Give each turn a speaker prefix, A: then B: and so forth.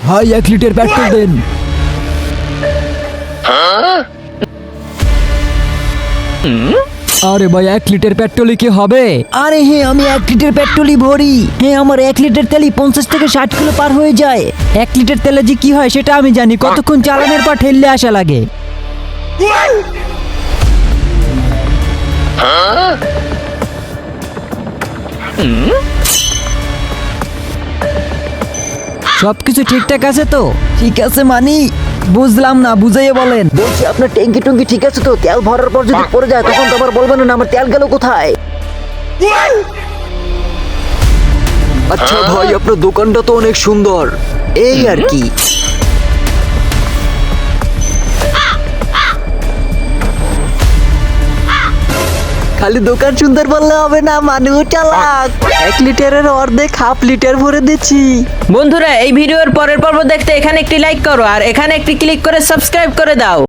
A: ভাই 1 litre petrol দেন। আরে ভাই 1 লিটার পেট্রোলই কি হবে?
B: আরে হে, আমি 1 লিটার পেট্রোলই ভরি। হ্যাঁ, আমার 1 লিটার তেলই 50 থেকে 60 কিলো পার হয়ে যায়।
A: 1 লিটার তেলে যে কি হয় সেটা আমি জানি, কতক্ষণ চালানোর পর ঠেললে আসা লাগে। সবকিছু ঠিকঠাক আছে তো?
B: ঠিক আছে মানি।
A: বুঝলাম না, বুঝাইয়ে বলেন।
B: বলছি আপনার ট্যাঙ্কি টুঙ্কি ঠিক আছে তো? তেল ভরার পর যদি পড়ে যায় তখন তো আবার বলবেন না আমার তেল গেল কোথায়।
C: আচ্ছা ভাই, আপনার দোকানটা তো অনেক সুন্দর।
B: এই আর কি।
C: খালি দোকান সুন্দর বললে হবে না, মানুষ চালাক। 1 লিটারের অর্ধেক হাফ লিটার ভরে দিচ্ছি।
D: বন্ধুরা, এই ভিডিওর পরের পর্ব দেখতে এখানে একটি লাইক করো আর এখানে একটি ক্লিক করে সাবস্ক্রাইব করে দাও।